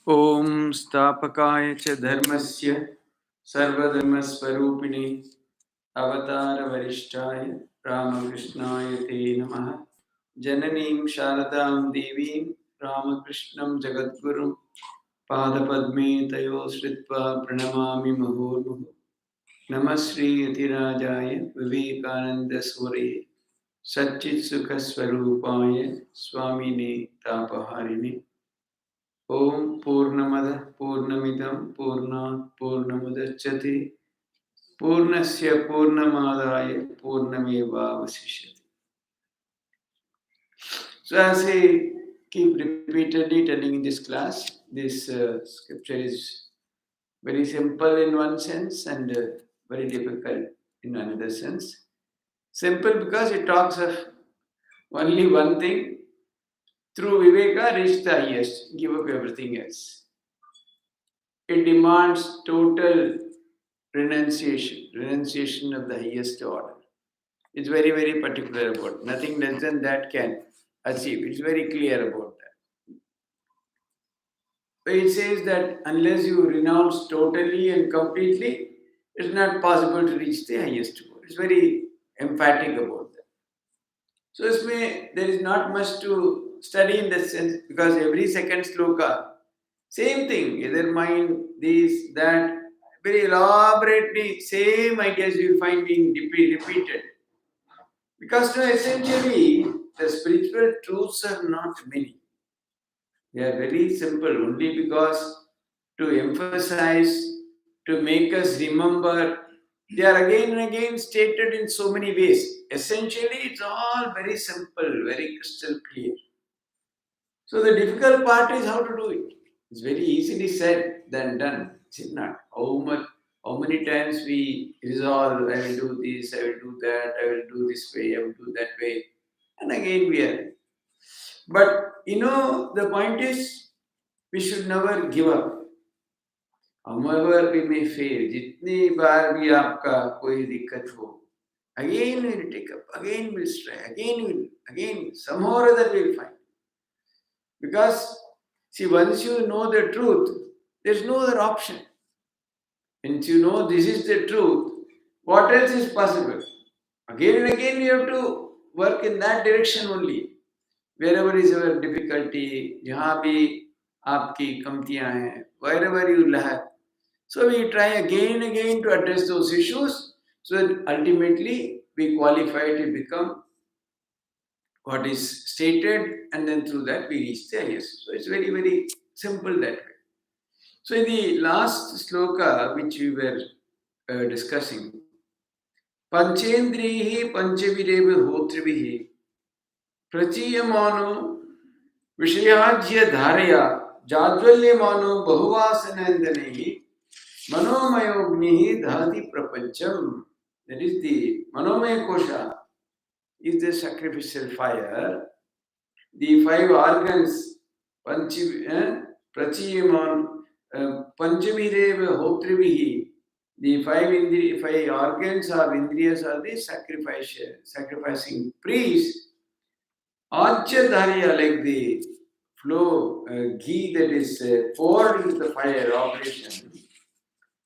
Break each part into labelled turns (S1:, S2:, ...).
S1: Om Stapakaya cha Dharmasya Sarvadharmasvarupini Avatara Varishtaya Ramakrishnaya Te Namaha Jananim Sharadam Devim Ramakrishnam Jagadgurum Padapadme Tayo Sritva Pranamami Mahurmuhu Namasri Yatirajaya Vivekachudamani Sure Satchit Sukha Swarupaya Swamini Tapaharini Om Purnamada Purnamidam Purnat Purnamudachyate Purnasya Purnamadaya Purnameva Vasishyate. So as I keep repeatedly telling in this class, this scripture is very simple in one sense and very difficult in another sense. Simple because it talks of only one thing. Through Viveka, reach the highest, give up everything else. It demands total renunciation of the highest order. It's very, very particular about it. Nothing less than that can achieve. It's very clear about that. But it says that unless you renounce totally and completely, it's not possible to reach the highest goal. It's very emphatic about that. So there is not much to study in that sense because every second sloka, same thing, either mind, this, that, very elaborately, same ideas you will find being repeated. Because essentially, the spiritual truths are not many. They are very simple, only because to emphasize, to make us remember, they are again and again stated in so many ways. Essentially, it's all very simple, very crystal clear. So the difficult part is how to do it. It's very easily said than done. Is it not? How many times we resolve, I will do this, I will do that, I will do this way, I will do that way. And again we are. But the point is, we should never give up. However we may fail, jitni baar bhi aapka koi dikkat ho, again we will take up, again we will try, again somehow or other we will find. Because, see, once you know the truth, there's no other option. Once you know this is the truth, what else is possible? Again and again we have to work in that direction only. Wherever is your difficulty, jahan bhi aapki kamtiyan hain, wherever you lack. So we try again and again to address those issues so that ultimately we qualify to become what is stated, and then through that we reach the highest. So it's very, very simple that way. So in the last sloka which we were discussing, Panchendrihi Panchavireva Hotrivihi Prachiyamano Vishayajya Dharaya Jadvalyamano Bahuvasanandanehi Manomayognihi Dhati Prapancham. That is the Manomaya Kosha is the sacrificial fire. The 5 organs, Prachiyaman, Panchavireva Hotrivihi, the 5 organs or Indriyas are the sacrificing priests. Ajyadharya, like the flow, ghee that is poured into the fire operation.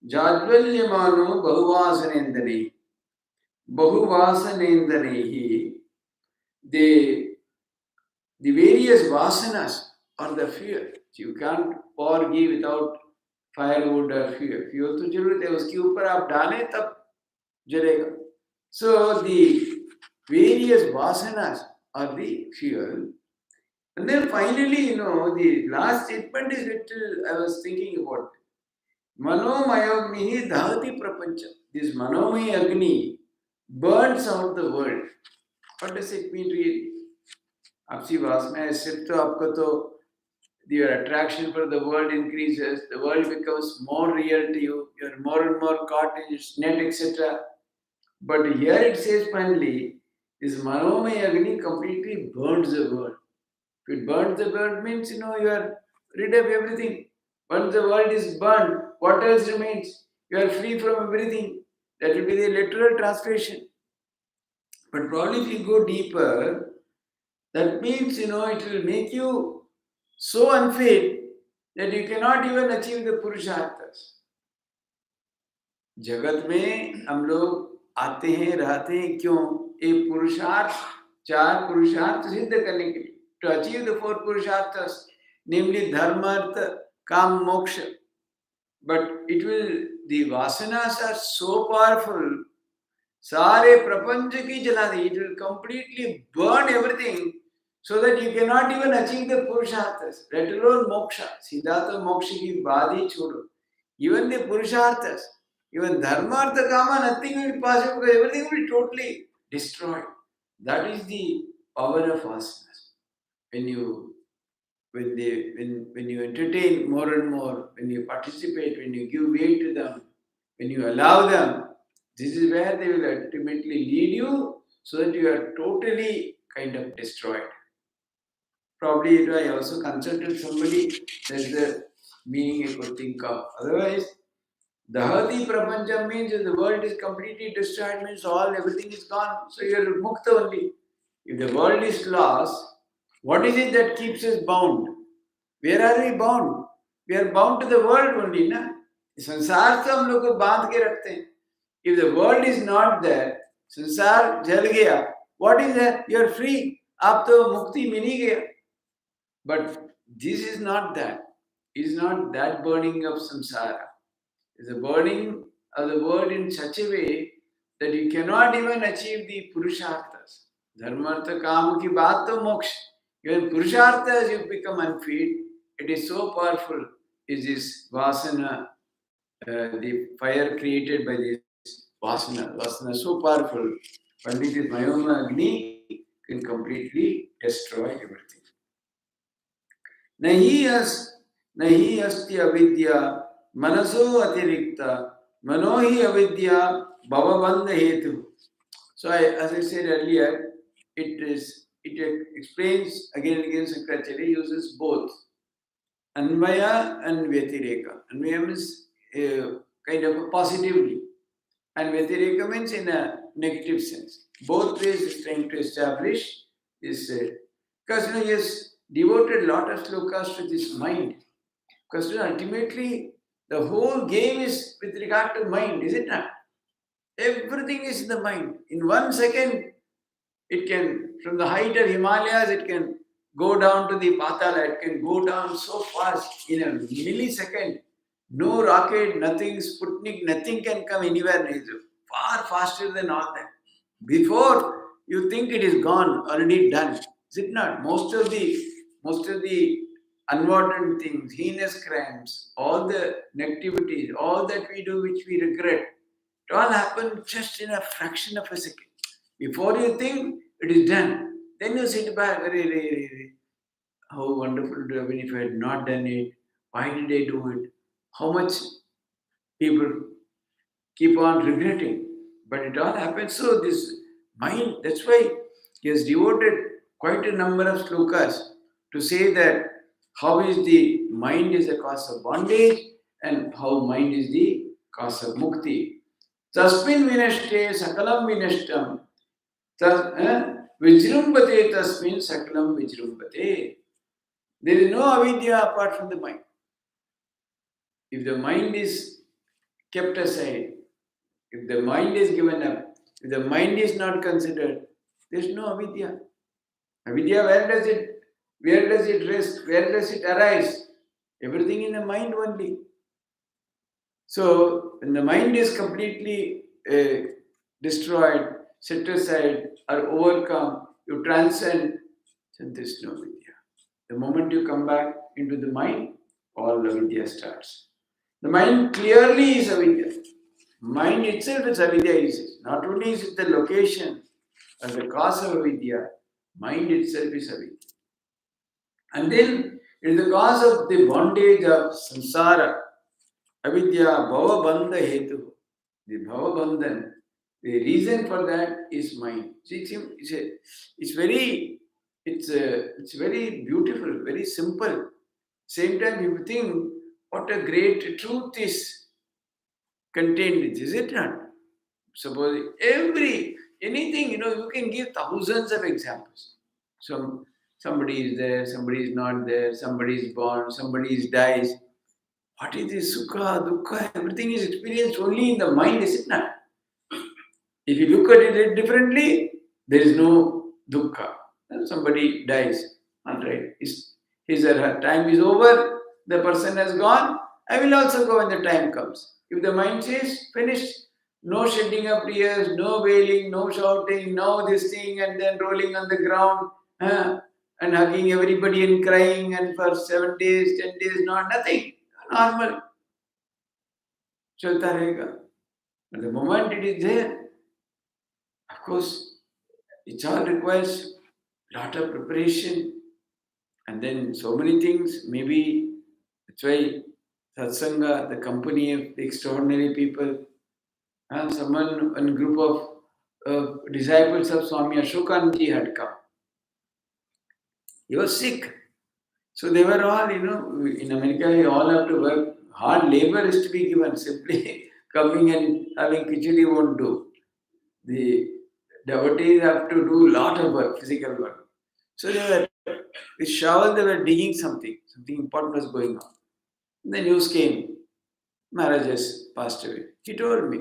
S1: Jadvalyamano Bahuvasanendanehi. Bahuvasanendanehi, the various vasanas are the fuel. You can't pour ghee without firewood or fuel. Fuel तो जरूरत है, उसके ऊपर आप डालें तब जलेगा. So the various vasanas are the fuel. And then finally, the last statement is little, I was thinking about. Manomayagnihi dhati prapancha. This Manomay Agni burns out the world. What does it mean really? आपसी वासना है सिर्फ तो आपको तो your attraction for the world increases, the world becomes more real to you, you're more and more caught in its net, etc. But here it says finally, this Manomaya Agni completely burns the world. If it burns the world means, you are rid of everything. Once the world is burned, what else remains? You are free from everything. That will be the literal translation. But probably if you go deeper, that means, it will make you so unfit that you cannot even achieve the Purusharthas. जगत में हम लोग आते हैं रहते हैं क्यों? एक पुरुषार्थ, चार पुरुषार्थ सिद्ध करने के लिए, to achieve the four purusharthas, namely dharma, artha, काम, moksha. But it will, the vasanas are so powerful, सारे प्रपंच की जला दे, it will completely burn everything, so that you cannot even achieve the purusharthas, let alone moksha. सीधा तो मोक्ष की बात ही छोड़ो, even the purusharthas, even dharma, artha, kama, nothing will be possible, because everything will be totally destroyed. That is the power of vasanas. When you entertain more and more, when you participate, when you give way to them, when you allow them, this is where they will ultimately lead you, so that you are totally kind of destroyed. Probably I also consulted somebody, that's the meaning I could think of. Otherwise, Dahati Prapancham means if the world is completely destroyed, means everything is gone. So you are mukta only. If the world is lost, what is it that keeps us bound? Where are we bound? We are bound to the world only, na? संसार से हम लोग को बांध के रखते हैं. If the world is not there, संसार जल गया, what is there? You are free. आप तो मुक्ति मिल ही गया. But this is not that. It is not that burning of samsara. It is a burning of the world in such a way that you cannot even achieve the purusharthas. Dharma, artha, kama ki baat to moksha. Even purusharthas you become unfit. It is so powerful. Is this vasana, the fire created by this vasana. Vasana is so powerful. Pandit is Mayoma Agni can completely destroy everything. नहीं अस्ति अविद्या मनसो अतिरिक्ता मनो ही अविद्या भवबंध हेतु. So as I said earlier, it explains again and again. Shankaracharya uses both Anvaya and Vyatireka. Anvaya means kind of positively, and Vyatireka means in a negative sense. Both ways is trying to establish this. Because he has devoted a lot of slokas to this mind. Because ultimately, the whole game is with regard to mind, is it not? Everything is in the mind. In 1 second, it can, from the height of Himalayas, it can go down to the Patala. It can go down so fast in a millisecond. No rocket, nothing, Sputnik, nothing can come anywhere near you. Far faster than all that. Before you think it is gone, already done. Is it not? Most of the unwanted things, heinous crimes, all the negativities, all that we do which we regret, it all happen just in a fraction of a second. Before you think, it is done. Then you sit back, how wonderful it would have been if I had not done it. Why did I do it? How much people keep on regretting. But it all happens. So this mind, that's why he has devoted quite a number of slokas to say that how is the mind is a cause of bondage and how mind is the cause of mukti. Tasmin vinashte sakalam vinashtam. Vijrumbate tasmin sakalam vijrumbate. There is no avidya apart from the mind. If the mind is kept aside, if the mind is given up, if the mind is not considered, there is no avidya. Avidya, where does it rest? Where does it arise? Everything in the mind only. So, when the mind is completely destroyed, set aside, or overcome, you transcend, then there is no avidya. The moment you come back into the mind, all avidya starts. The mind clearly is avidya. Mind itself is avidya. Not only is it the location or the cause of avidya, mind itself is avidya. And then it is the cause of the bondage of samsara. Avidya bhava bandha hetu. The bhava bandhan. The reason for that is mind. It's very beautiful, very simple. Same time you think what a great truth is contained in this, is it not? Suppose anything, you can give thousands of examples. So Somebody is there, somebody is not there, somebody is born, somebody is dies. What is this sukha, dukkha? Everything is experienced only in the mind, is it not? If you look at it differently, there is no dukkha. Somebody dies, all right. His or her time is over, the person has gone, I will also go when the time comes. If the mind says, finished, no shedding of tears, no wailing, no shouting, no this thing, and then rolling on the ground, and hugging everybody and crying, and for 7 days, 10 days, nothing. Normal. Chalta rahega. But the moment it is there, of course, it all requires lot of preparation and then so many things. Maybe that's why satsanga, the company of extraordinary people, and one group of disciples of Swami Ashokanji had come. He was sick. So they were all, in America, you all have to work. Hard labor is to be given. Simply coming and having khichdi won't do. The devotees have to do a lot of work, physical work. So they were, with shovel, they were digging something. Something important was going on. The news came. Maharaj has passed away. He told me.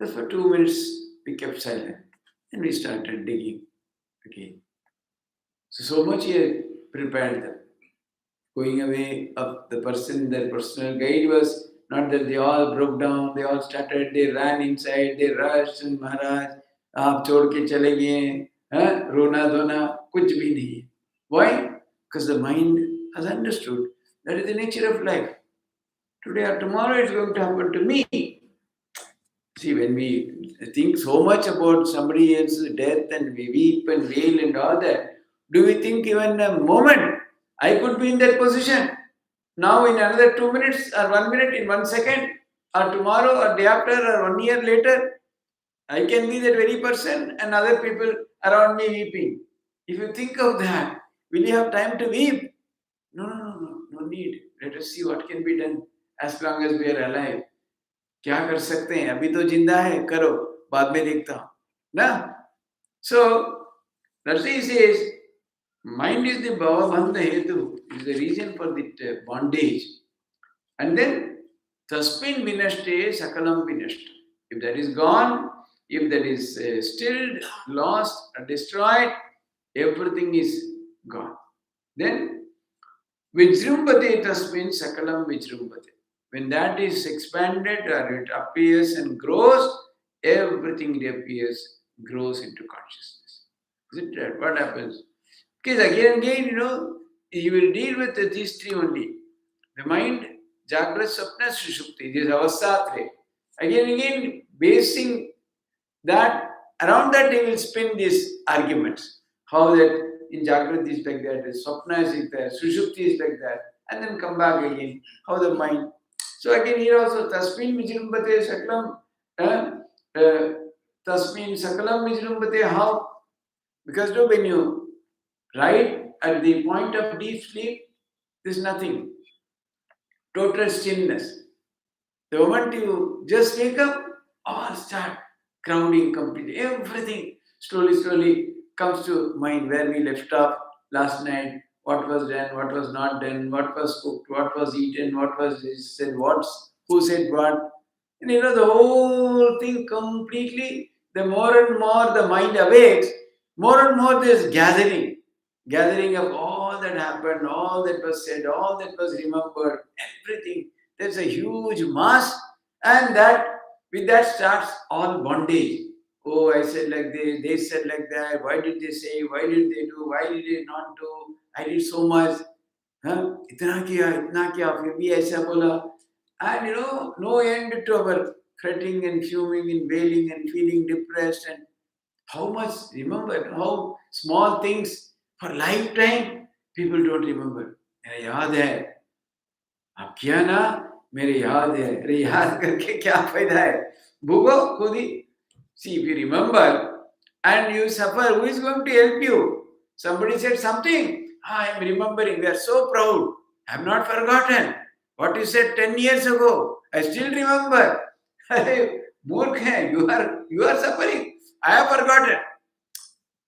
S1: Just for 2 minutes, we kept silent. And we started digging again. So much he had prepared them. Going away of the person, their personal guide was not that they all broke down, they all started, they ran inside, they rushed, and Maharaj, आप छोड़ के चले गए, रोना धोना कुछ भी नहीं. Why? Because the mind has understood that is the nature of life. Today or tomorrow it's going to happen to me. See, when we think so much about somebody else's death and we weep and wail and all that, do we think even a moment I could be in that position? Now, in another 2 minutes or 1 minute, in 1 second, or tomorrow or day after or 1 year later, I can be that very person and other people around me weeping. If you think of that, will you have time to weep? No need. Let us see what can be done as long as we are alive. क्या कर सकते हैं? अभी तो जिंदा है, करो, बाद में देखता हूँ, ना? So, Narsi says, mind is the bhavabandha hetu, is the reason for the bondage. And then, tasmin vinashte sakalam vinashta. If that is gone, if that is stilled, lost, or destroyed, everything is gone. Then, vijrumbate tasmin sakalam vijrumbate. When that is expanded or it appears and grows, everything reappears, grows into consciousness. Isn't that what happens? Because again and again, you will deal with these three only. The mind, Jagrat, Sapna, Sushupti, this avastha. Again and again, basing that, around that he will spin these arguments. How that in Jagrat is like that, Sapna is like that, Sushupti is like that, and then come back again. How the mind. So again here also, Tasmin Vijrumbate Sakalam, Tasmin Sakalam Vijrumbate, how? Because when you ride at the point of deep sleep, there's nothing. Total stillness. The moment you just wake up, all start crowding completely. Everything slowly comes to mind where we left off last night, what was done, what was not done, what was cooked, what was eaten, what was said, who said what. And the whole thing completely, the more and more the mind awakes, more and more there is gathering of all that happened, all that was said, all that was remembered, everything. There's a huge mass, and that with that starts all bondage. Oh, I said like this, they said like that, why did they say, why did they do, why did they not do, I did so much, इतना किया, फिर भी ऐसा बोला. And no end to our fretting and fuming and wailing and feeling depressed, and how much, remember, how small things for lifetime people don't remember. मेरा याद है, आप किया ना, मेरे याद है, अरे याद करके क्या फायदा है, भूगो खुद ही. See, if you remember and you suffer, who is going to help you? Somebody said something, I am remembering, we are so proud, I have not forgotten what you said 10 years ago, I still remember. Hey, Murkh hai, you are suffering, I have forgotten.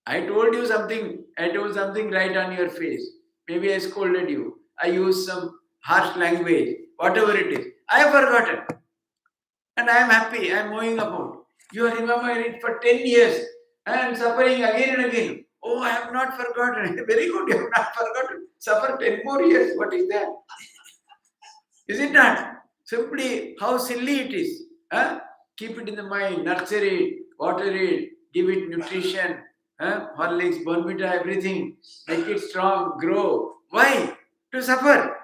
S1: I told something right on your face. Maybe I scolded you. I used some harsh language, whatever it is. I have forgotten. And I am happy, I am moving about. You are remembering it for 10 years and suffering again and again. Oh, I have not forgotten. Very good, you have not forgotten. Suffer 10 more years. What is that? Is it not? Simply how silly it is. Huh? Keep it in the mind, nurture it, water it, give it nutrition, Horlicks, Bonvita, everything. Make it strong, grow. Why? To suffer.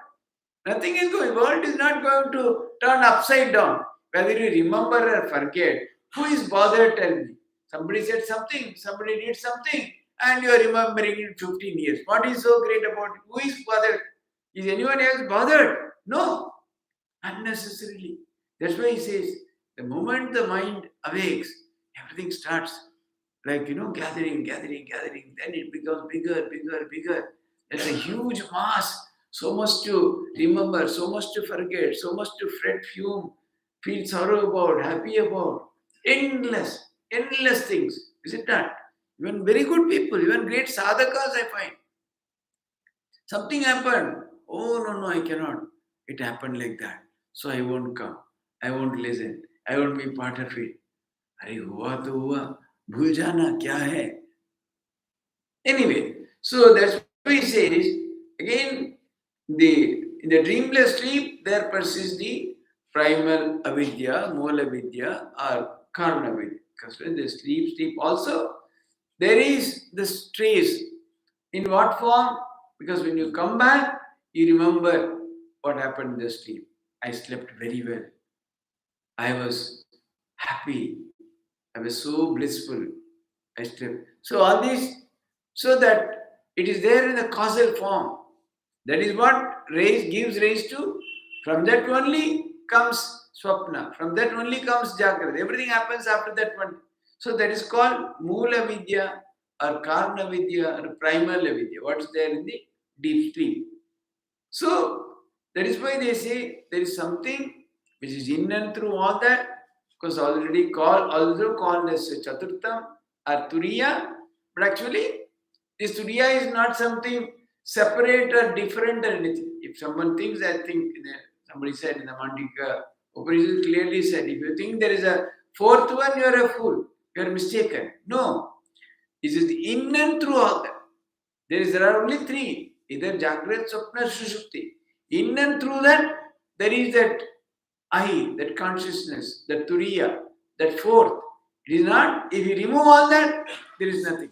S1: Nothing is going. World is not going to turn upside down. Whether you remember or forget, who is bothered? Tell me. Somebody said something, somebody did something, and you are remembering it 15 years. What is so great about it? Who is bothered? Is anyone else bothered? No, unnecessarily. That's why he says, the moment the mind awakes, everything starts like, gathering, then it becomes bigger, bigger, bigger. There's a huge mass, so much to remember, so much to forget, so much to fret, fume, feel sorrow about, happy about. Endless things. Is it not? Even very good people, even great sadhakas, I find. Something happened. Oh, no, I cannot. It happened like that. So I won't come. I won't listen. I won't be part of it. अरे हुआ तो हुआ, भूल जाना क्या है. Anyway, so that's what he says. Again, in the dreamless sleep, there persists the primal avidya, moola avidya, or karma avidya. Because when they sleep also, there is this trace. In what form? Because when you come back, you remember what happened in the sleep. I slept very well. I was happy. I was so blissful. I slept. So all this, so that it is there in the causal form. That is what gives rise to. From that only comes swapna. From that only comes jagrata. Everything happens after that one. So that is called moola vidya or karna vidya or primal vidya. What is there in the deep sleep. So that is why they say there is something which is in and through all that, because also called as Chaturtham or Turiya, but actually this Turiya is not something separate or different or anything. If someone thinks, I think somebody said in the Mandika Upanishad clearly said, if you think there is a fourth one, you are a fool. You are mistaken. No. This is in and through all that. There are only three. Either Jagrat, Swapna, Sushupti. In and through that, there is that I, that consciousness, that Turiya, that fourth. It is not, if you remove all that, there is nothing.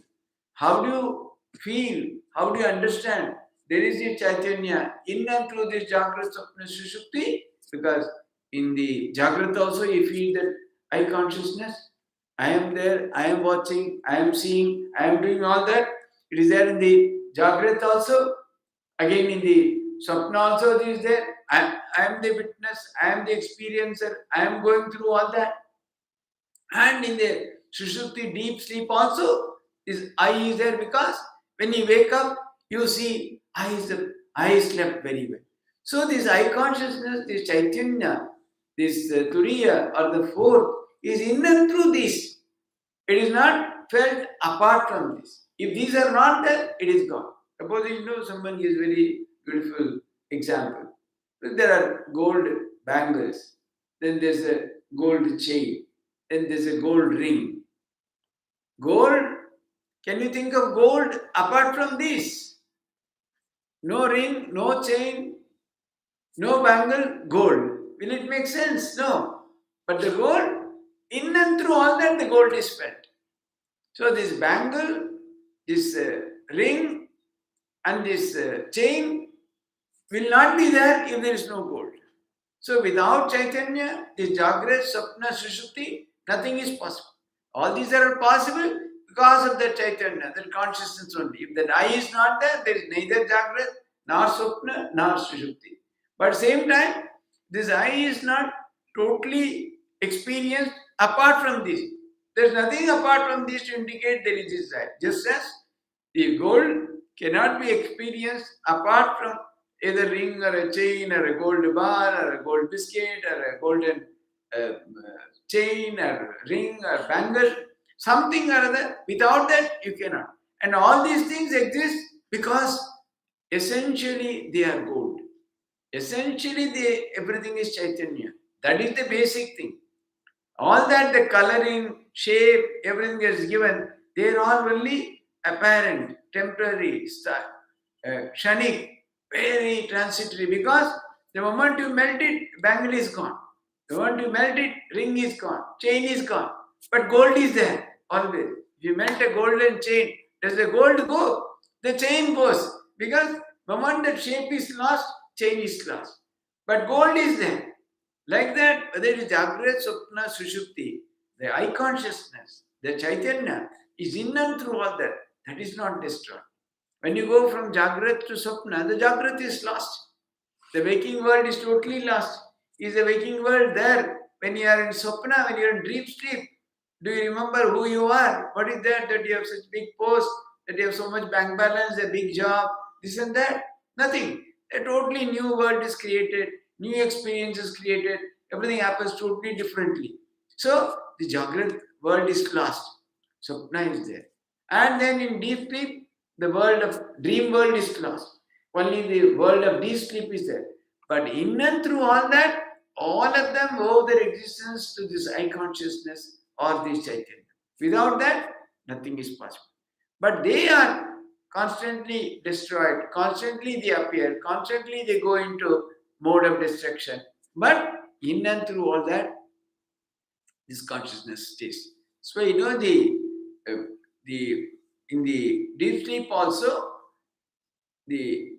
S1: How do you feel? How do you understand? There is the Chaitanya in and through this Jagrat, Swapna, Sushupti, because in the Jagrat also you feel that I consciousness. I am there, I am watching, I am seeing, I am doing all that. It is there in the Jagrat also. Again in the Swapna also it is there. I am the witness, I am the experiencer, I am going through all that. And in the Sushupti deep sleep also, this I is there because when you wake up, you see I slept very well. So this I consciousness, this Chaitanya, this Turiya or the fourth is in and through this. It is not felt apart from this. If these are not there, it is gone. Suppose someone gives very beautiful example. There are gold bangles, then there's a gold chain, then there's a gold ring. Gold, can you think of gold apart from this? No ring, no chain, no bangle, gold. Will it make sense? No. But the gold, in and through all that, the gold is felt. So this bangle, this ring and this chain will not be there if there is no gold. So without Chaitanya, this Jagrat, Sapna, Sushupti, nothing is possible. All these are possible because of the Chaitanya, the consciousness only. If that I is not there, there is neither Jagrat, nor Sapna, nor Sushupti. But at the same time, this I is not totally experienced apart from this. There is nothing apart from this to indicate there is this I. Just as the gold cannot be experienced apart from either ring or a chain or a gold bar or a gold biscuit or a golden chain or ring or bangle, something or other. Without that, you cannot. And all these things exist because essentially they are gold. Essentially, everything is Chaitanya. That is the basic thing. All that, the coloring, shape, everything is given, they are all only apparent, temporary, kshanik, very transitory, because the moment you melt it, bangle is gone. The moment you melt it, ring is gone, chain is gone. But gold is there, always. If you melt a golden chain, does the gold go? The chain goes. Because the moment that shape is lost, chain is lost. But gold is there. Like that, whether it is Jagrat, Swapna, Sushupti, the I consciousness, the Chaitanya is in and through all that. That is not destroyed. When you go from Jagrat to Swapna, the Jagrat is lost. The waking world is totally lost. Is the waking world there? When you are in Swapna, when you are in dream sleep, do you remember who you are? What is that you have such big post, that you have so much bank balance, a big job, this and that? Nothing. A totally new world is created, new experiences created, everything happens totally differently. So the Jagrat world is lost. Swapna is there. And then in deep sleep, the world of dream world is lost. Only the world of deep sleep is there. But in and through all that, all of them owe their existence to this I consciousness or this Chaitanya. Without that, nothing is possible. But they are constantly destroyed, constantly they appear, constantly they go into mode of destruction. But in and through all that, this consciousness stays. So the in the deep sleep also, the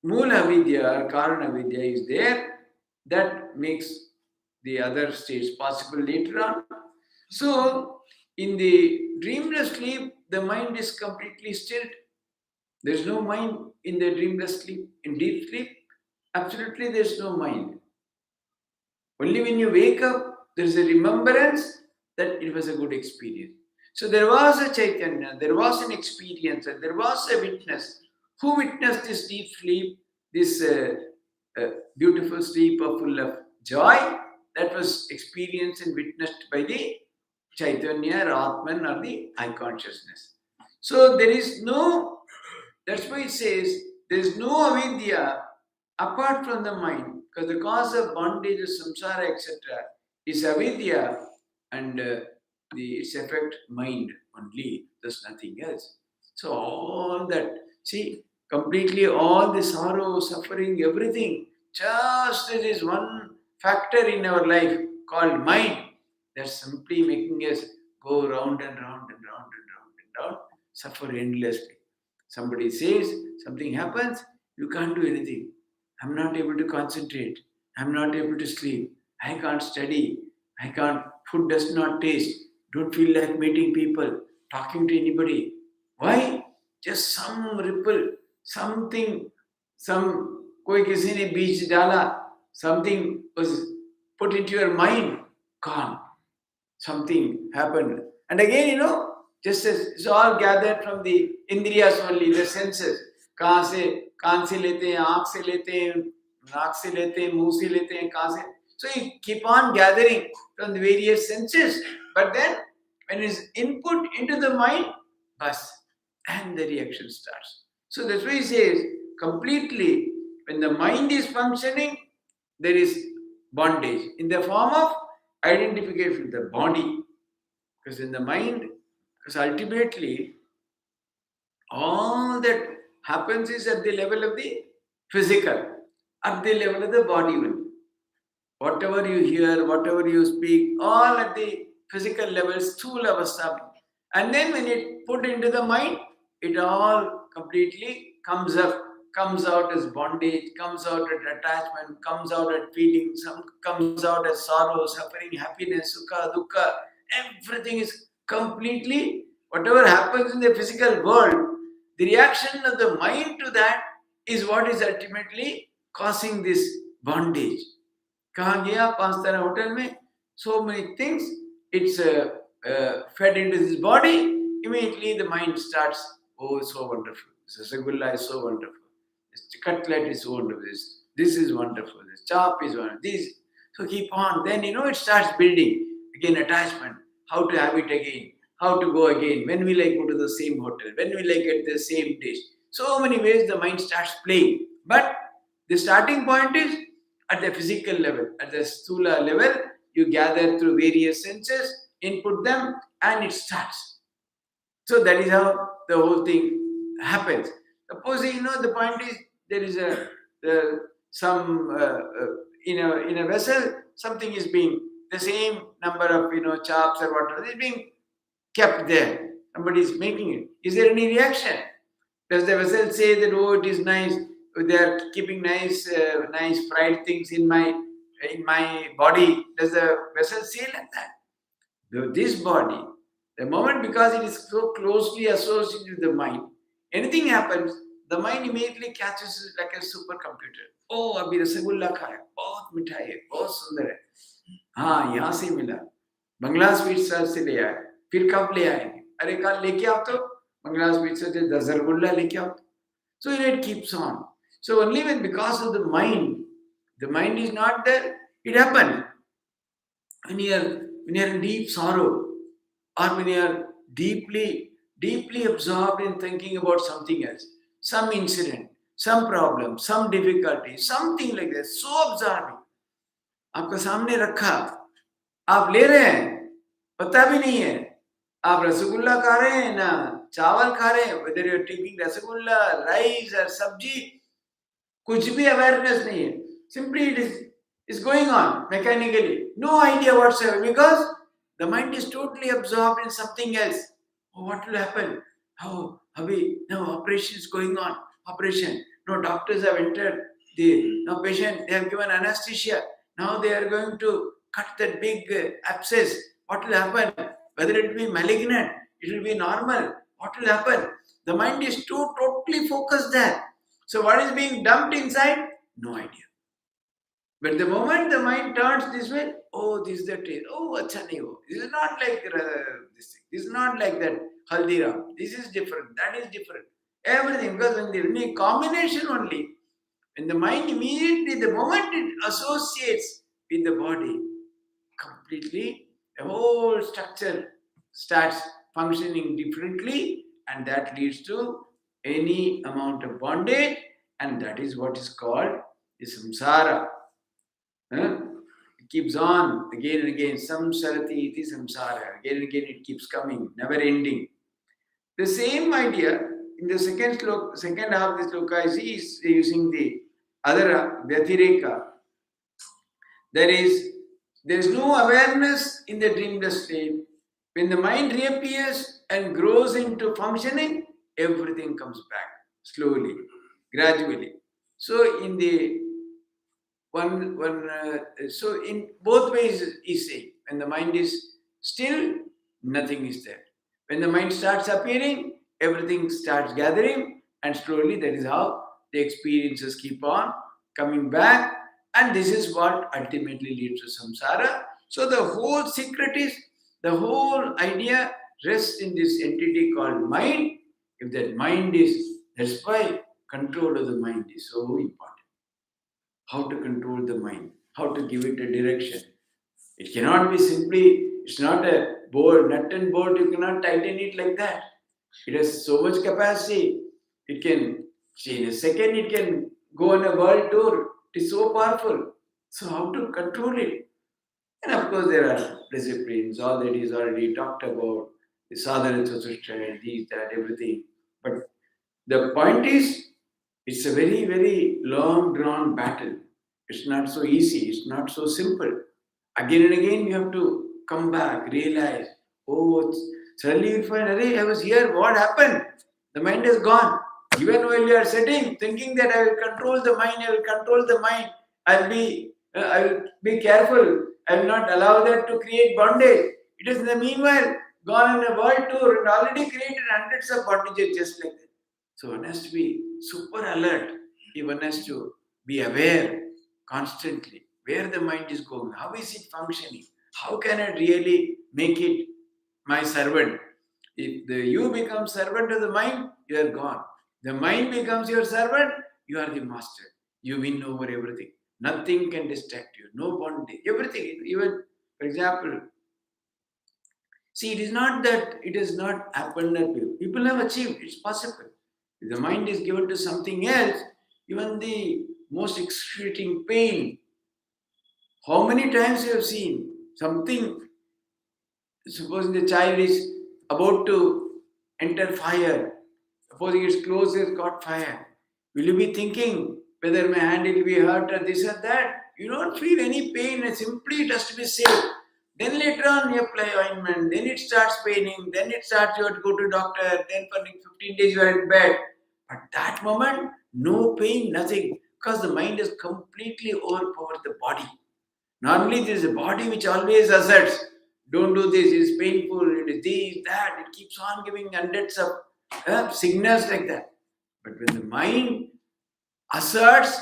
S1: Mula Vidya or Karana Vidya is there, that makes the other states possible later on. So, in the dreamless sleep, the mind is completely stilled. There is no mind in the dreamless sleep. In deep sleep, absolutely there is no mind. Only when you wake up, there is a remembrance that it was a good experience. So there was a Chaitanya, there was an experience, and there was a witness who witnessed this deep sleep, this beautiful sleep full of joy that was experienced and witnessed by the Chaitanya or Atman or the I consciousness. So there is no, that's why it says, there is no avidya apart from the mind, because the cause of bondage, samsara, etc., is avidya, and its effect mind only, there's nothing else. So all that, see, completely all the sorrow, suffering, everything, just there is one factor in our life called mind that's simply making us go round and round and round and round and round, suffer endlessly. Somebody says, something happens, you can't do anything. I'm not able to concentrate. I'm not able to sleep. I can't study. I can't, food does not taste. Don't feel like meeting people, talking to anybody. Why? Just some ripple, something, koi kisi ne beech dala, something was put into your mind, gone. Something happened. And again, just as it's all gathered from the indriyas only, the senses. कहाँ से कान से लेते हैं, आँख से लेते हैं, नाक से लेते हैं, मुंह से लेते हैं, कहाँ से. So you keep on gathering from the various senses, but then when it's input into the mind, bas, and the reaction starts. So that's why he says, completely, when the mind is functioning, there is bondage in the form of identification with the body. Because in the mind, because ultimately, all that happens is at the level of the physical, at the level of the body only. Whatever you hear, whatever you speak, all at the physical level, sthula avastha. And then when it put into the mind, it all completely comes out as bondage, comes out as attachment, comes out as feeling, comes out as sorrow, suffering, happiness, sukha, dukkha. Everything is completely, whatever happens in the physical world, the reaction of the mind to that is what is ultimately causing this bondage. कहाँ गया 5 तारा hotel में, so many things, it's fed into this body, immediately the mind starts, oh, it's so wonderful, this rasgulla is so wonderful, this cutlet is so wonderful, this is wonderful, this chop is wonderful, this. So keep on, then it starts building, again attachment, how to have it again, how to go again, when will I go to the same hotel, when will I get the same dish. So many ways the mind starts playing. But the starting point is at the physical level, at the stula level, you gather through various senses, input them, and it starts. So that is how the whole thing happens. Supposing the point is there is some in a vessel, something is being, the same number of chops or whatever is being kept there. Somebody is making it. Is there any reaction? Does the vessel say that, oh, it is nice? They are keeping nice fried things in my body. Does the vessel say like that? This body, the moment, because it is so closely associated with the mind, anything happens, the mind immediately catches it like a supercomputer. Oh, अभी रसगुल्ला खाया, बहुत मिठाई है, बहुत सुंदर है. हाँ, यहाँ से मिला, बंगला स्वीट स्टॉल से ले आए, फिर कब ले आएंगे? अरे कल लेके आओ तो, बंगला स्वीट से 10 रसगुल्ला लेके आओ. So it keeps on. So only when, because of the mind is not there, it happens. When you are in deep sorrow, or when you are deeply absorbed in thinking about something else, some incident, some problem, some difficulty, something like that, so absorbing. आपका सामने रखा, आप ले रहे हैं, पता भी नहीं है, आप रसगुल्ला खा रहे हैं ना चावल खा रहे हैं, whether you are taking rasgulla, rice or सब्जी, कुछ भी awareness नहीं है. Simply it is going on mechanically, no idea whatsoever, because the mind is totally absorbed in something else. Oh, what will happen? Oh, now operation is going on. Operation. No, doctors have entered. Now patient, they have given anesthesia. Now they are going to cut that big abscess. What will happen? Whether it will be malignant, it will be normal. What will happen? The mind is totally focused there. So what is being dumped inside? No idea. But the moment the mind turns this way, oh, this is the taste. Oh, acha nahi ho. This is not like this thing. This is not like that haldiram. This is different. That is different. Everything. Because when there is a combination only, when the mind immediately, the moment it associates with the body, completely, the whole structure starts functioning differently, and that leads to any amount of bondage, and that is what is called the samsara. It keeps on again and again. Samsarati iti samsara. Again and again it keeps coming, never ending. The same idea in the second half of the sloka is using the other vyatireka. There is no awareness in the dreamless state. When the mind reappears and grows into functioning, everything comes back slowly, gradually. So in the so in both ways is saying, when the mind is still, nothing is there. When the mind starts appearing, everything starts gathering, and slowly that is how the experiences keep on coming back, and this is what ultimately leads to samsara. So the whole secret is, the whole idea rests in this entity called mind. If that mind is, that's why control of the mind is so important. How to control the mind, how to give it a direction. It cannot be simply, it's not a bolt, nut and bolt, you cannot tighten it like that. It has so much capacity. It can, in a second, it can go on a world tour. It is so powerful. So, how to control it? And of course, there are disciplines, all that is already talked about, the sadhana chatushta, these, that, everything. But the point is, it's a very, very long drawn battle. It's not so easy, it's not so simple. Again and again, you have to come back, realize, oh, suddenly you find, I was here, what happened? The mind is gone. Even while you are sitting, thinking that I will control the mind, I will be careful, I will not allow that to create bondage. It is in the meanwhile gone on a world tour and already created hundreds of bondages just like that. So one has to be super alert. One has to be aware constantly where the mind is going. How is it functioning? How can I really make it my servant? If you become servant of the mind, you are gone. The mind becomes your servant, you are the master. You win over everything. Nothing can distract you. No bondage. Everything. Even, for example, See, it is not that it has not happened that way. People have achieved, it's possible. If the mind is given to something else, even the most excruciating pain, how many times you have seen something, supposing the child is about to enter fire, supposing its clothes has got fire, will you be thinking whether my hand will be hurt or this or that? You don't feel any pain, and simply it has to be safe. Then later on you apply ointment, then it starts paining, then it starts you have to go to doctor, then for like 15 days you are in bed. But that moment, no pain, nothing, because the mind has completely overpowered the body. Normally, there is a body which always asserts, don't do this, it is painful, it is this, that, it keeps on giving hundreds of signals like that. But when the mind asserts,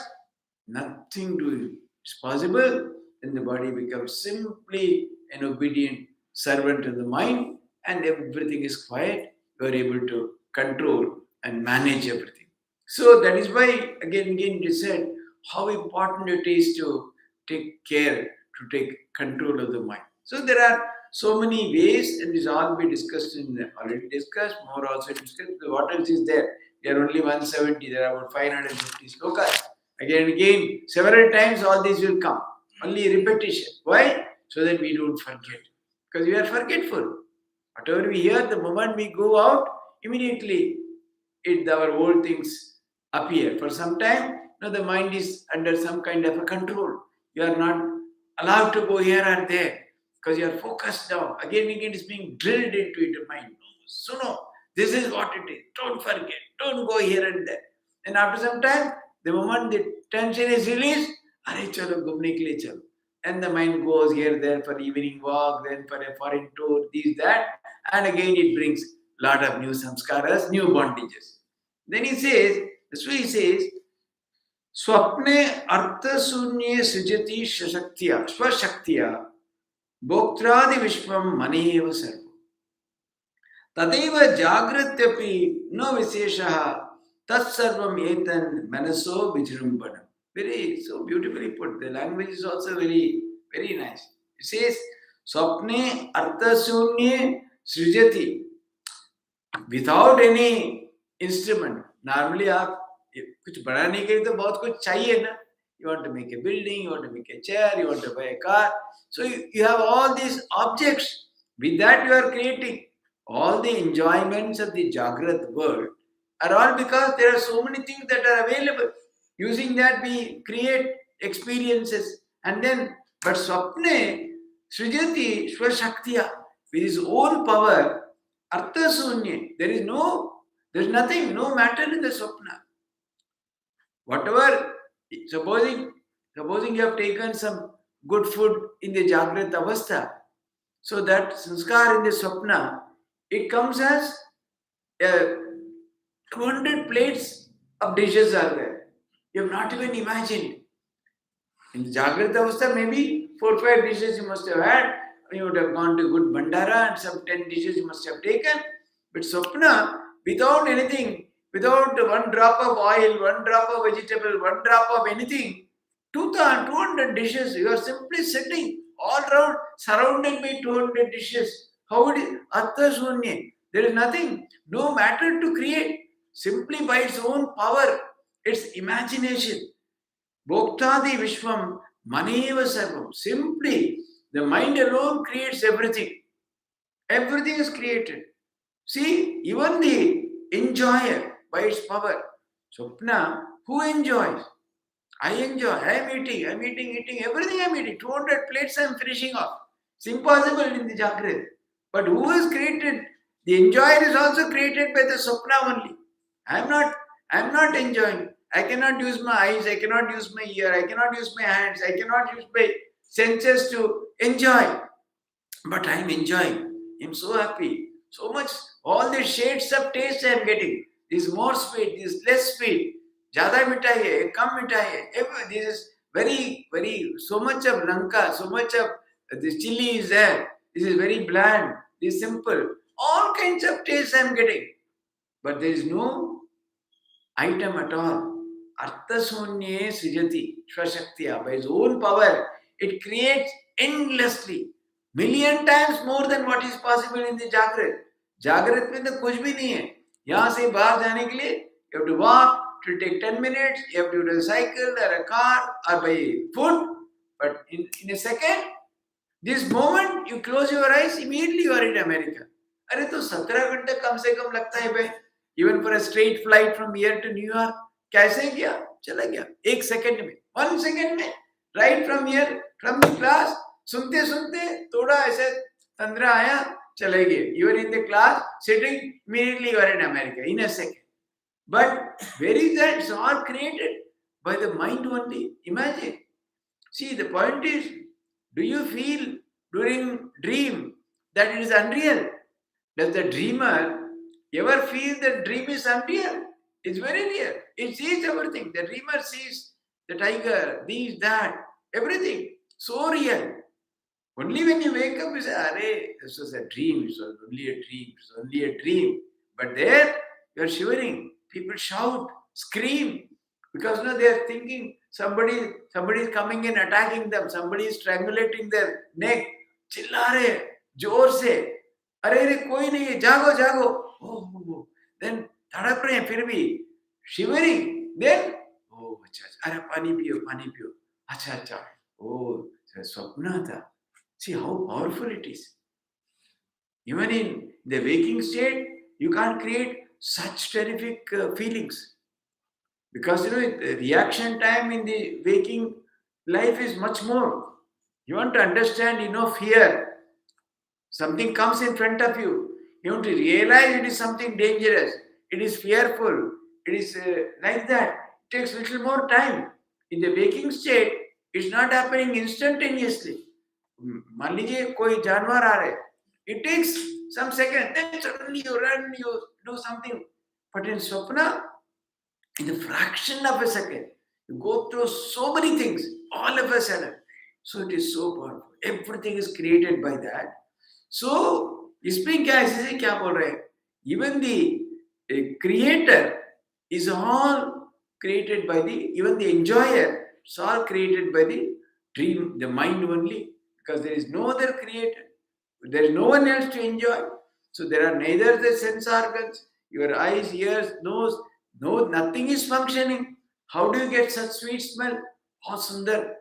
S1: nothing to is possible, then the body becomes simply an obedient servant to the mind, and everything is quiet. You are able to control and manage everything. So that is why again it is said how important it is to take care, to take control of the mind. So there are so many ways, and this all we discussed already discussed, more also discussed. What else is there? There are only 170, there are about 550 slokas. Again and again, several times all these will come. Only repetition. Why? So that we don't forget. Because we are forgetful. Whatever we hear, the moment we go out, immediately our old things appear. For some time, the mind is under some kind of a control. You are not allowed to go here or there because you are focused now. Again and again, it's being drilled into your mind. So no, this is what it is. Don't forget. Don't go here and there. And after some time, the moment the tension is released, "Arey chalo, ghumne ke liye chalo." And the mind goes here, there for evening walk, then for a foreign tour, this, that, and again it brings lot of new samskaras, new bondages. Then he says, Swapne artha sunye sujati shashaktiya, swashaktiya, bhoktradi vishwam maneva sarva. Tadeva jagratyapi no visheshaha, tatsarvam etan manaso vijrumbana. Very so beautifully put. The language is also very, very nice. It says, Swapne artha sunye sujati. Without any instrument. Normally आप कुछ बनाने के लिए तो बहुत कुछ चाहिए ना. You want to make a building, you want to make a chair, you want to buy a car. So you have all these objects. With that you are creating. All the enjoyments of the Jagrat world are all because there are so many things that are available. Using that we create experiences. And then, but Swapne, Srijati Swashaktiya, with his own power, Artha Sunye, there is nothing, no matter in the Swapna. Whatever, supposing you have taken some good food in the Jagrat Avastha, so that sanskar in the Swapna, it comes as 200 plates of dishes are there. You have not even imagined. In the Jagrat Avastha, maybe 4-5 dishes you must have had. You would have gone to good bandara and some 10 dishes you must have taken. But Swapna, without anything, without one drop of oil, one drop of vegetable, one drop of anything, 200 dishes, you are simply sitting all around, surrounded by 200 dishes. How would it? Artha Shunye. There is nothing, no matter to create. Simply by its own power, its imagination. Bhoktadi Vishwam Maneva Sarvam. Simply, the mind alone creates everything. Everything is created. See, even the enjoyer by its power. Swapna, who enjoys? I enjoy. I am eating, everything I am eating. 200 plates I am finishing off. It's impossible in the Jagrat. But who has created? The enjoyer is also created by the Swapna only. I am not enjoying. I cannot use my eyes, I cannot use my ear, I cannot use my hands, I cannot use my senses to enjoy. But I am enjoying. I am so happy. So much, all the shades of taste I am getting. This is more sweet, this is less sweet. Jada mithai hai, kam mithai hai. This is very, very, so much of lanka, so much of this chili is there. This is very bland, this is simple. All kinds of taste I am getting. But there is no item at all. Artha Sunye Srijati Swashaktiya. By his own power, it creates endlessly. million times more than what is possible in the Jagrat. Jagrat में तो कुछ भी नहीं है. यहाँ से बाहर जाने के लिए you have to walk, it will take 10 minutes, you have to do a cycle or a car or by foot. But in a second, this moment you close your eyes, immediately you are in America. अरे तो 17 घंटे कम से कम लगता है भाई. Even for a straight flight from here to New York, कैसे गया? चला गया. 1 सेकंड में, 1 सेकंड में, right from here, from the class, सुनते सुनते थोड़ा ऐसे तंद्रा आया, चले गए. You are in the class, sitting, immediately you are in America in a second. But where is that? It's all created by the mind only. Imagine. See, the point is, do you feel during dream that it is unreal? Does the dreamer ever feel that dream is unreal? It's very real. It sees everything. The dreamer sees the tiger, these, that, everything. So real. Only when you wake up, you say, "Arey, this was a dream. It was only a dream. It was only a dream." But there, you are shivering. People shout, scream, because now they are thinking somebody is coming and attacking them. Somebody is strangulating their neck. चिल्ला रहे जोर से. अरे अरे कोई नहीं है, जागो जागो. Oh, then तड़प रहे हैं फिर भी, shivering. Then अच्छा, अरे पानी पियो. अच्छा. Oh, स्वप्न था. See how powerful it is. Even in the waking state, you can't create such terrific feelings. Because the reaction time in the waking life is much more. You want to understand, fear. Something comes in front of you. You want to realize it is something dangerous. It is fearful. It is like that. It takes little more time. In the waking state, it's not happening instantaneously. मान लीजिए कोई जानवर आ रहे, it takes some seconds, then suddenly you run, you do something. But in Swapna, in the fraction of a second, you go through so many things all of a sudden. So it is so powerful. Everything is created by that. So इसमें क्या ऐसे क्या बोल रहे हैं? Even the creator is all created by even the enjoyer. It's all created by the dream, the mind only. Because there is no other creator. There is no one else to enjoy. So there are neither the sense organs, your eyes, ears, nose, nothing is functioning. How do you get such sweet smell? Oh, Sundar,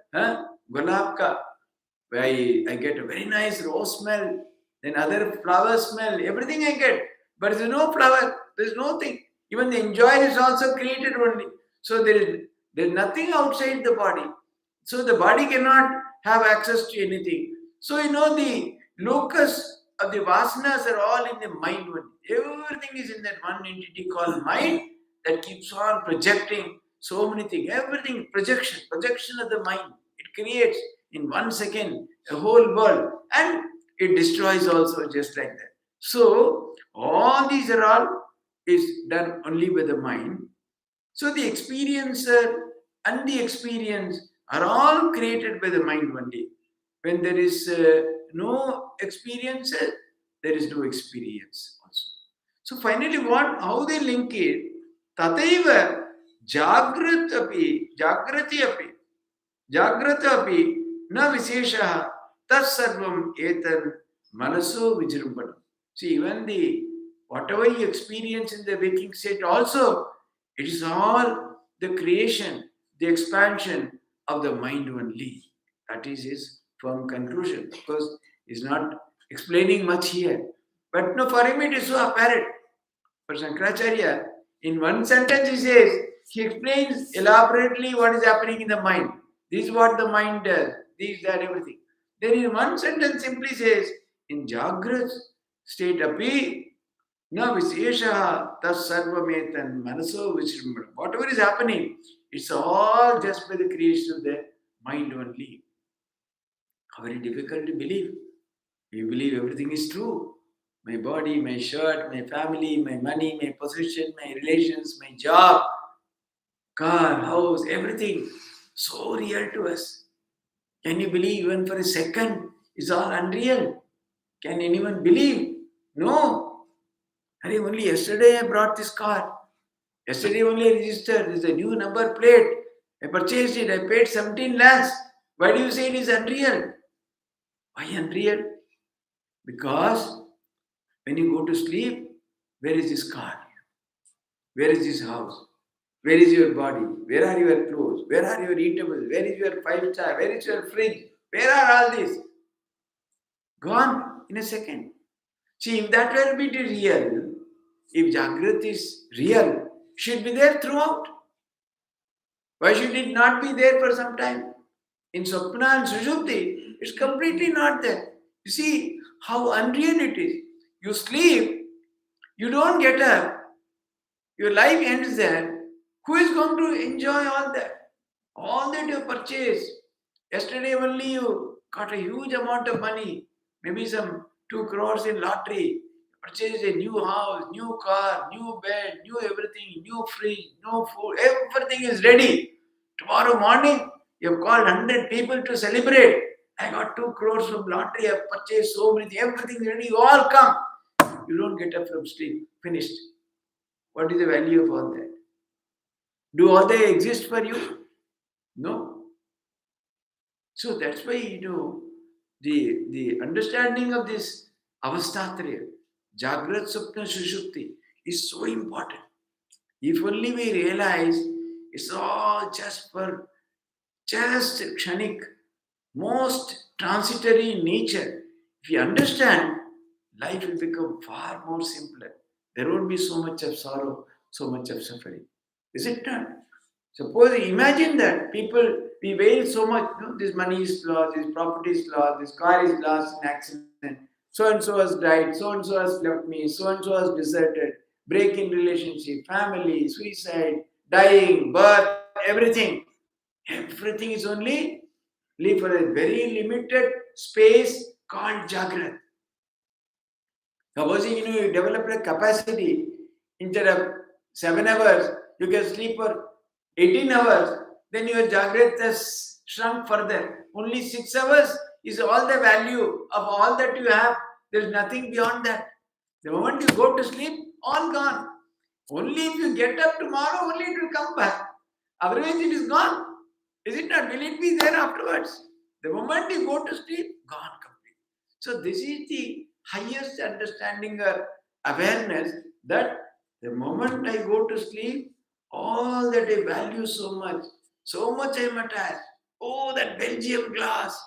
S1: gulab ka. I get a very nice rose smell, then other flower smell, everything I get. But there is no flower, there is nothing. Even the enjoyer is also created only. So there is nothing outside the body. So the body cannot have access to anything. So the locus of the vasanas are all in the mind only. Everything is in that one entity called mind that keeps on projecting so many things. Everything, projection of the mind. It creates in 1 second a whole world, and it destroys also just like that. So all these are all is done only by the mind. So the experiencer and the experience are all created by the mind only. When there is no experiencer, there is no experience also. So finally, how they link it? Tataiva jagrati api na vishesha tassarvam etan manaso vijrumbana. See, even whatever you experience in the waking state also, it is all the creation, the expansion of the mind only. That is his firm conclusion. Of course, he's not explaining much here. But no, for him it is so apparent. For Shankaracharya, in one sentence he explains elaborately what is happening in the mind. This is what the mind does. This, that, everything. Then in one sentence simply says, in Jagrat state api, na vishesha tas sarvametan manaso vishrumbana. Whatever is happening, it's all just by the creation of the mind only. How very difficult to believe. You believe everything is true. My body, my shirt, my family, my money, my position, my relations, my job, car, house, everything. So real to us. Can you believe even for a second? It's all unreal. Can anyone believe? No. Only yesterday I brought this car. Yesterday only I registered. There's a new number plate. I purchased it. I paid 17 lakhs. Why do you say it is unreal? Why unreal? Because when you go to sleep, where is this car? Where is this house? Where is your body? Where are your clothes? Where are your eatables? Where is your 5 star? Where is your fridge? Where are all these? Gone in a second. See, if that will be the real, if Jagrat is real, should be there throughout. Why should it not be there for some time? In Swapna and Sushupti, it's completely not there. You see how unreal it is. You sleep, you don't get up, your life ends there. Who is going to enjoy all that? All that you purchased. Yesterday only you got a huge amount of money, maybe some 2 crores in lottery, purchased a new house, new car, new bed, new everything, new fridge, new food, everything is ready. Tomorrow morning, you have called 100 people to celebrate. I got 2 crores from lottery, I have purchased so many, everything is ready, you all come. You don't get up from sleep, finished. What is the value of all that? Do all they exist for you? No. So that's why, the understanding of this avastatraya, Jagrat, Sapna, Sushupti, is so important. If only we realize it's all just kshanik, most transitory in nature. If you understand, life will become far more simpler. There won't be so much of sorrow, so much of suffering. Is it not? Suppose, imagine that people, we wail so much, this money is lost, this property is lost, this car is lost in accident, so and so has died, so and so has left me, so and so has deserted, break in relationship, family, suicide, dying, birth, everything. Everything is only live for a very limited space called Jagrat. Supposing you develop a capacity, instead of 7 hours, you can sleep for 18 hours, then your Jagrat has shrunk further. Only 6 hours is all the value of all that you have. There is nothing beyond that. The moment you go to sleep, all gone. Only if you get up tomorrow, only it will come back. Otherwise, it is gone. Is it not? Will it be there afterwards? The moment you go to sleep, gone completely. So this is the highest understanding or awareness that the moment I go to sleep, all that I value so much I am attached. Oh, that Belgium glass,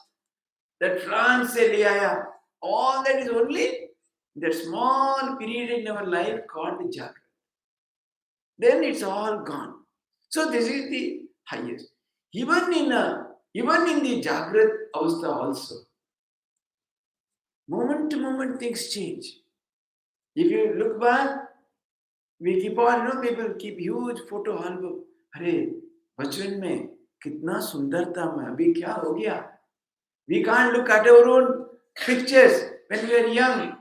S1: that France Eliaya, all that is only that small period in our life called the Jagrat. Then it's all gone. So this is the highest. Even in the Jagrat Avastha also, moment to moment things change. If you look back, we keep on, people keep huge photo album. अरे बचपन में कितना सुंदर था मैं, अभी क्या हो गया? We can't look at our own pictures when we are young.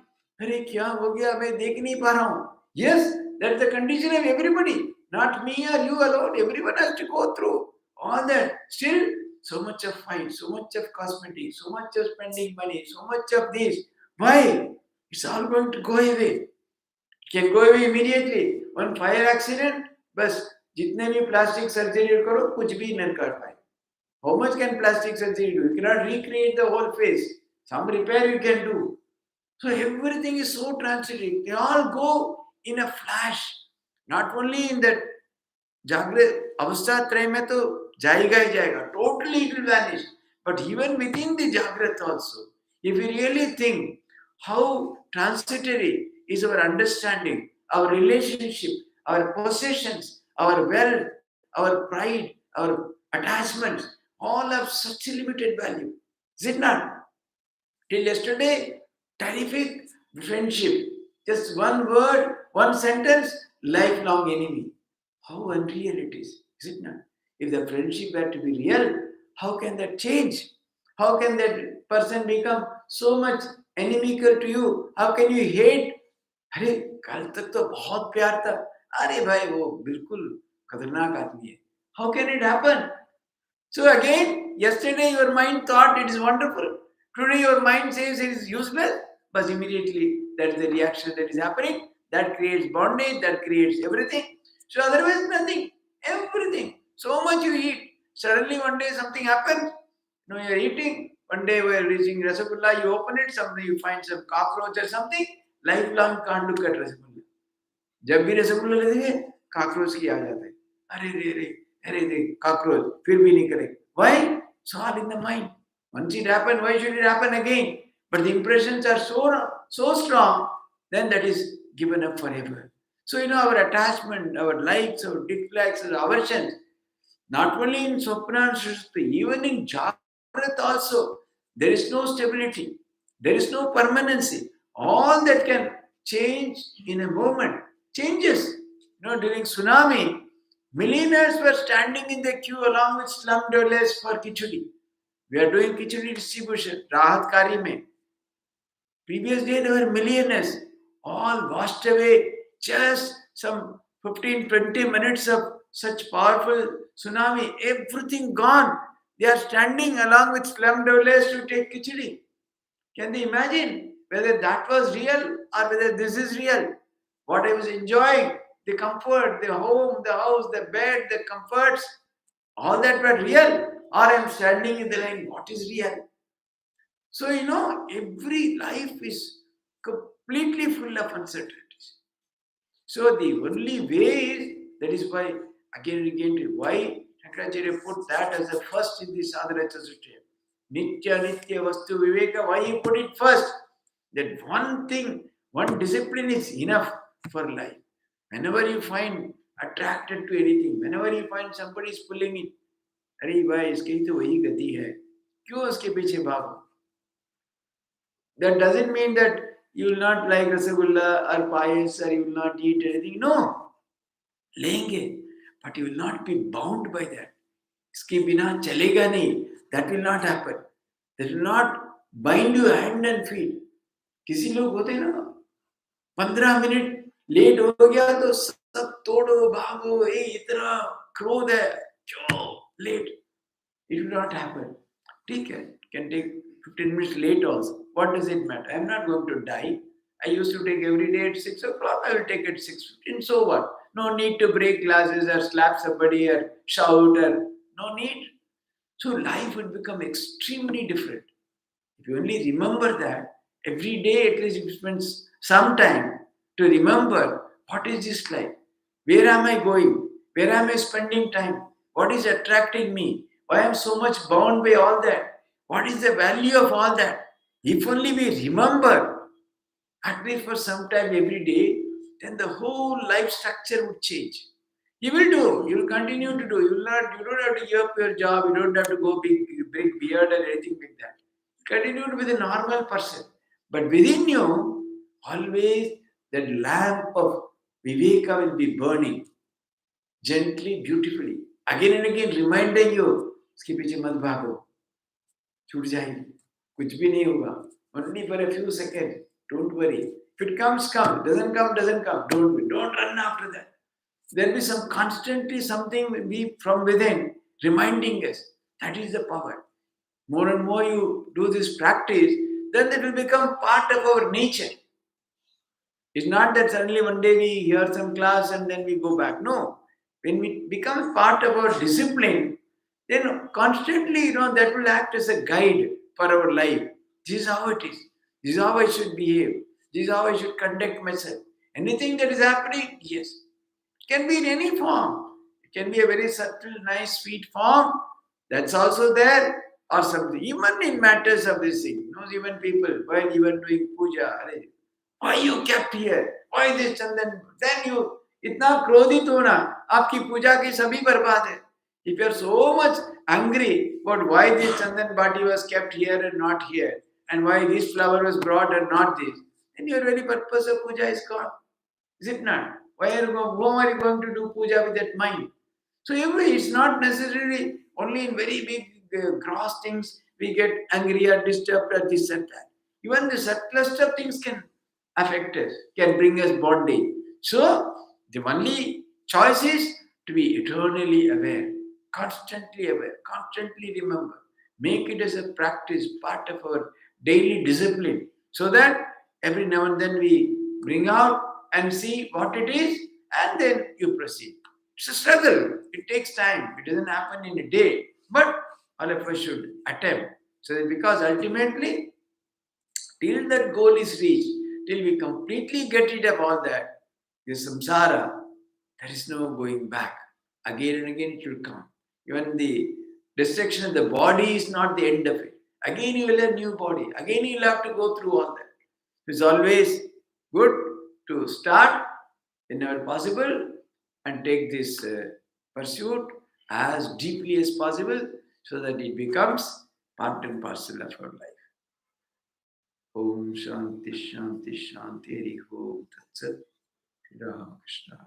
S1: अरे क्या हो गया, मैं देख नहीं पा रहा हूँ. Yes, that's the condition of everybody. Not me or you alone. Everyone has to go through all that. Still, so much of fight, so much of cosmetics, so much of spending money, so much of this. Why? It's all going to go away. It can go away immediately. One fire accident, बस जितने भी plastic surgery करो कुछ भी नहीं कर पाए. How much can plastic surgery do? You cannot recreate the whole face. Some repair you can do. So everything is so transitory. They all go in a flash. Not only in that Jagrat Avastha Traya mein to jayega hi jayega. Totally it will vanish. But even within the Jagrat also, if you really think how transitory is our understanding, our relationship, our possessions, our wealth, our pride, our attachments, all have such a limited value. Is it not? Till yesterday, terrific friendship. Just one word, one sentence, lifelong enemy. How unreal it is it not? If the friendship were to be real, how can that change? How can that person become so much inimical to you? How can you hate? अरे कल तक तो बहुत प्यार था. अरे भाई वो बिल्कुल खतरनाक आदमी है. How can it happen? So again, yesterday your mind thought it is wonderful. Today your mind says it is useless. But immediately that is the reaction that is happening. That creates bondage, that creates everything. So otherwise nothing. Everything. So much you eat. Suddenly one day something happens. You are eating. One day we are reaching Rasagulla, you open it, something you find some cockroach or something, lifelong can't look at Rasagulla. जब भी रसगुल्ला लेते cockroach की आ जाते अरे रे रे अरे रे cockroach फिर भी नहीं करे. Why? It's all in the mind. Once it happened, why should it happen again? But the impressions are so strong, then that is given up forever. So our attachment, our likes, our dislikes, our aversions, not only in Swapna and Sushupti, even in Jagrat also, there is no stability, there is no permanency. All that can change in a moment changes. During tsunami, millionaires were standing in the queue along with slum dwellers for khichdi. We are doing khichdi distribution, Rahat Kari mein. Previous day there were millionaires, all washed away, just some 15-20 minutes of such powerful tsunami, everything gone. They are standing along with slum dwellers to take khichdi. Can they imagine whether that was real or whether this is real? What I was enjoying, the comfort, the home, the house, the bed, the comforts, all that were real, or I am standing in the line, what is real? So, every life is completely full of uncertainties. So, the only way is, that is why, again and again, why Shankaracharya put that as the first in the Sadhana Sutra. Nitya Nitya Vastu Viveka, why he put it first? That one thing, one discipline is enough for life. Whenever you find attracted to anything, whenever you find somebody is pulling it, अरे भाई इसकी तो वही गति है, क्यों उसके पीछे भागो? That doesn't mean that you will not like rasagulla or payas or you will not eat anything. No, लेंगे, but you will not be bound by that. इसके बिना चलेगा नहीं. That will not happen. That will not bind you hand and feet. किसी लोग होते हैं ना, 15 मिनट लेट हो गया तो सब तोड़ो भागो, इतना क्रोध है, क्यों late? It will not happen. ठीक है, can take 15 minutes late also. What does it matter? I am not going to die. I used to take every day at 6 o'clock. I will take at 6:15. So what? No need to break glasses or slap somebody or shout or no need. So life will become extremely different. If you only remember that, every day at least you spend some time to remember what is this life? Where am I going? Where am I spending time? What is attracting me? Why am I so much bound by all that? What is the value of all that? If only we remember, at least for some time every day, then the whole life structure would change. You will do, you will continue to do. You don't have to give up your job, you don't have to go big beard or anything like that. Continue to be the normal person. But within you, always that lamp of Viveka will be burning gently, beautifully. Again and again reminding you, इसके पीछे मत भागो, छूट जाएगी, कुछ भी नहीं होगा. Only for a few seconds. Don't worry. If it comes, come. Doesn't come, doesn't come. Don't run after that. There will be some constantly something will be from within reminding us. That is the power. More and more you do this practice, then it will become part of our nature. It's not that suddenly one day we hear some class and then we go back. No. When it becomes part of our discipline, then constantly, that will act as a guide for our life. This is how it is. This is how I should behave. This is how I should conduct myself. Anything that is happening, yes. It can be in any form. It can be a very subtle, nice, sweet form. That's also there. Or something. Even in matters of this thing. Even people, while even doing puja, why you kept here? Why this chandan? Then you, itna krodhit hona, aapki puja ki sabhi barbad hai. If you are so much angry about why this chandan bati was kept here and not here, and why this flower was brought and not this, then your very purpose of puja is gone. Is it not? Why are you going to do puja with that mind? So it's not necessarily only in very big gross things we get angry or disturbed or this and that. Even the subtlest of things can affect us, can bring us bondage. So the only choice is to be eternally aware, constantly aware, constantly remember. Make it as a practice, part of our daily discipline, so that every now and then we bring out and see what it is, and then you proceed. It's a struggle. It takes time. It doesn't happen in a day. But all of us should attempt. So because ultimately, till that goal is reached, till we completely get rid of all that, the samsara, there is no going back. Again and again it will come. Even the destruction of the body is not the end of it. Again you will have new body. Again you will have to go through all that. It's always good to start whenever possible and take this pursuit as deeply as possible so that it becomes part and parcel of our life. Om Shanti Shanti Shanti Hari Om Tat Sat. Ramakrishna.